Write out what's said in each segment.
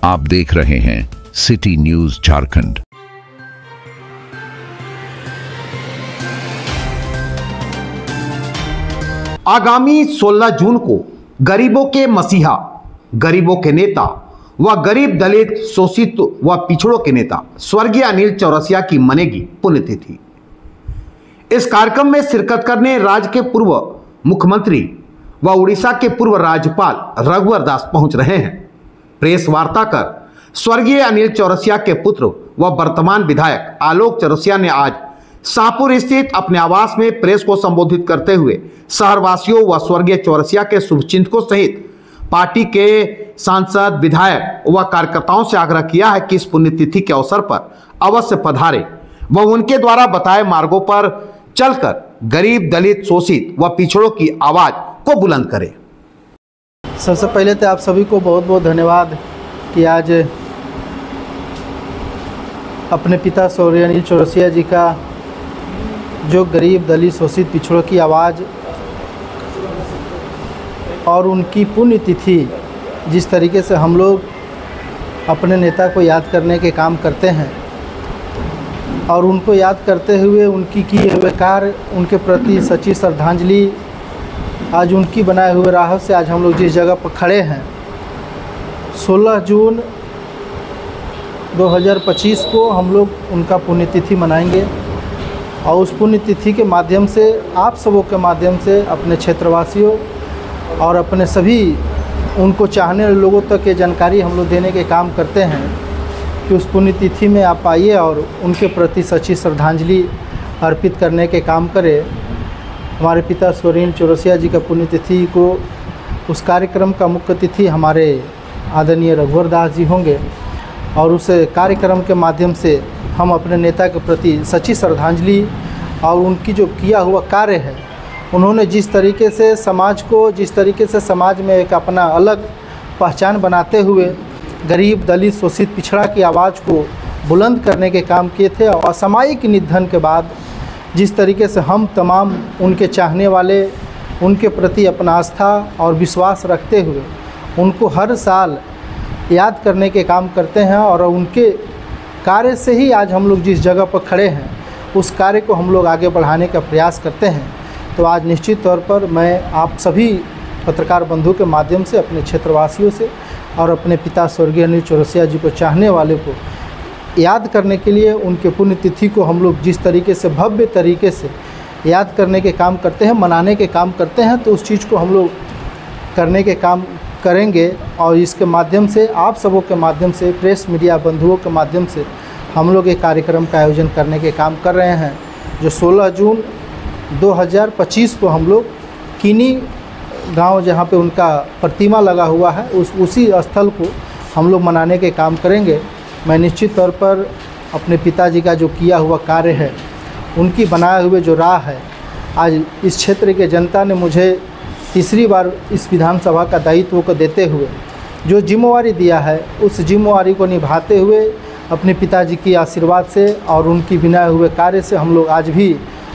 आप देख रहे हैं सिटी न्यूज झारखंड। आगामी 16 जून को गरीबों के मसीहा, गरीबों के नेता व गरीब दलित शोषित व पिछड़ों के नेता स्वर्गीय अनिल चौरसिया की मनेगी पुण्यतिथि। इस कार्यक्रम में शिरकत करने राज्य के पूर्व मुख्यमंत्री व उड़ीसा के पूर्व राज्यपाल रघुवर दास पहुंच रहे हैं। प्रेस वार्ता कर स्वर्गीय अनिल चौरसिया के पुत्र व वर्तमान विधायक आलोक चौरसिया ने आज शाहपुर स्थित अपने आवास में प्रेस को संबोधित करते हुए शहरवासियों व स्वर्गीय चौरसिया के शुभचिंतकों सहित पार्टी के सांसद, विधायक व कार्यकर्ताओं से आग्रह किया है कि इस पुण्यतिथि के अवसर पर अवश्य पधारे व उनके द्वारा बताए मार्गों पर चलकर गरीब, दलित, शोषित व पिछड़ों की आवाज को बुलंद करें। सबसे पहले तो आप सभी को बहुत बहुत धन्यवाद कि आज अपने पिता स्वर्गीय अनिल चौरसिया जी का जो गरीब, दलित, शोषित, पिछड़ों की आवाज़ और उनकी पुण्यतिथि जिस तरीके से हम लोग अपने नेता को याद करने के काम करते हैं और उनको याद करते हुए उनकी किए हुए कार्य, उनके प्रति सच्ची श्रद्धांजलि, आज उनकी बनाए हुए राह से आज हम लोग जिस जगह पर खड़े हैं 16 जून 2025 को हम लोग उनका पुण्यतिथि मनाएंगे और उस पुण्यतिथि के माध्यम से आप सबों के माध्यम से अपने क्षेत्रवासियों और अपने सभी उनको चाहने वाले लोगों तक ये जानकारी हम लोग देने के काम करते हैं कि उस पुण्यतिथि में आप आइए और उनके प्रति सच्ची श्रद्धांजलि अर्पित करने के काम करें। हमारे पिता स्वर्गीय अनिल चौरसिया जी का पुण्यतिथि को उस कार्यक्रम का मुख्य अतिथि हमारे आदरणीय रघुवर दास जी होंगे और उस कार्यक्रम के माध्यम से हम अपने नेता के प्रति सच्ची श्रद्धांजलि और उनकी जो किया हुआ कार्य है, उन्होंने जिस तरीके से समाज को, जिस तरीके से समाज में एक अपना अलग पहचान बनाते हुए गरीब, दलित, शोषित, पिछड़ा की आवाज़ को बुलंद करने के काम किए थे और असामयिक निधन के बाद जिस तरीके से हम तमाम उनके चाहने वाले उनके प्रति अपना आस्था और विश्वास रखते हुए उनको हर साल याद करने के काम करते हैं और उनके कार्य से ही आज हम लोग जिस जगह पर खड़े हैं उस कार्य को हम लोग आगे बढ़ाने का प्रयास करते हैं। तो आज निश्चित तौर पर मैं आप सभी पत्रकार बंधु के माध्यम से अपने क्षेत्रवासियों से और अपने पिता स्वर्गीय अनिल चौरसिया जी को चाहने वाले को याद करने के लिए उनके पुण्यतिथि को हम लोग जिस तरीके से भव्य तरीके से याद करने के काम करते हैं, मनाने के काम करते हैं, तो उस चीज़ को हम लोग करने के काम करेंगे और इसके माध्यम से आप सबों के माध्यम से, प्रेस मीडिया बंधुओं के माध्यम से हम लोग एक कार्यक्रम का आयोजन करने के काम कर रहे हैं जो 16 जून 2025 को हम लोग कीनी गांव जहां पे उनका प्रतिमा लगा हुआ है उसी स्थल को हम लोग मनाने के काम करेंगे। मैं निश्चित तौर पर अपने पिताजी का जो किया हुआ कार्य है, उनकी बनाए हुए जो राह है, आज इस क्षेत्र के जनता ने मुझे तीसरी बार इस विधानसभा का दायित्व को देते हुए जो जिम्मेवारी दिया है, उस जिम्मेवारी को निभाते हुए अपने पिताजी की आशीर्वाद से और उनकी बनाए हुए कार्य से हम लोग आज भी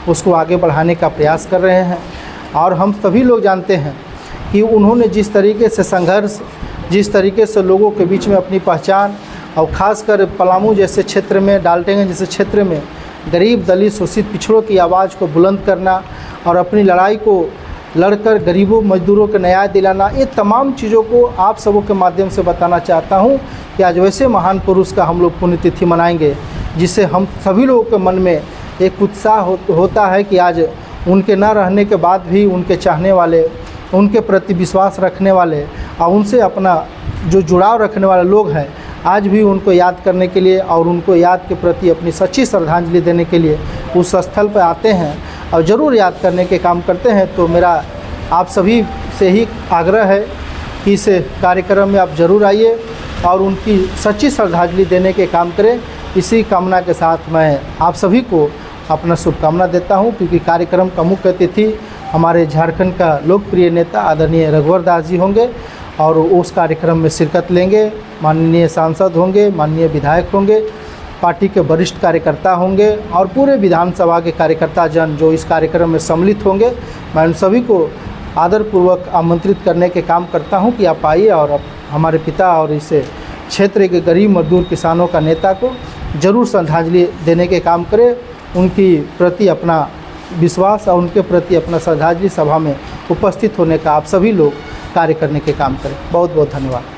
उसको आगे बढ़ाने का प्रयास कर रहे हैं। और हम सभी लोग जानते हैं कि उन्होंने जिस तरीके से संघर्ष, जिस तरीके से लोगों के बीच में अपनी पहचान और ख़ासकर पलामू जैसे क्षेत्र में, डाल्टनगंज जैसे क्षेत्र में गरीब, दलित, शोषित, पिछड़ों की आवाज़ को बुलंद करना और अपनी लड़ाई को लड़कर गरीबों, मजदूरों को न्याय दिलाना, ये तमाम चीज़ों को आप सबों के माध्यम से बताना चाहता हूँ कि आज वैसे महान पुरुष का हम लोग पुण्यतिथि मनाएंगे जिससे हम सभी लोगों के मन में एक उत्साह होता है कि आज उनके न रहने के बाद भी उनके चाहने वाले, उनके प्रति विश्वास रखने वाले और उनसे अपना जो जुड़ाव रखने वाले लोग हैं, आज भी उनको याद करने के लिए और उनको याद के प्रति अपनी सच्ची श्रद्धांजलि देने के लिए उस स्थल पर आते हैं और ज़रूर याद करने के काम करते हैं। तो मेरा आप सभी से ही आग्रह है कि इस कार्यक्रम में आप ज़रूर आइए और उनकी सच्ची श्रद्धांजलि देने के काम करें। इसी कामना के साथ मैं आप सभी को अपना शुभकामना देता हूं, क्योंकि कार्यक्रम का मुख्य अतिथि हमारे झारखंड का लोकप्रिय नेता आदरणीय रघुवर दास जी होंगे और उस कार्यक्रम में शिरकत लेंगे। माननीय सांसद होंगे, माननीय विधायक होंगे, पार्टी के वरिष्ठ कार्यकर्ता होंगे और पूरे विधानसभा के कार्यकर्ता जन जो इस कार्यक्रम में सम्मिलित होंगे, मैं उन सभी को आदरपूर्वक आमंत्रित करने के काम करता हूं कि आप आइए और हमारे पिता और इसे क्षेत्र के गरीब मजदूर किसानों का नेता को जरूर श्रद्धांजलि देने के काम करें। उनकी प्रति अपना विश्वास और उनके प्रति अपना श्रद्धांजलि सभा में उपस्थित होने का आप सभी लोग कार्य करने के काम करें। बहुत बहुत धन्यवाद।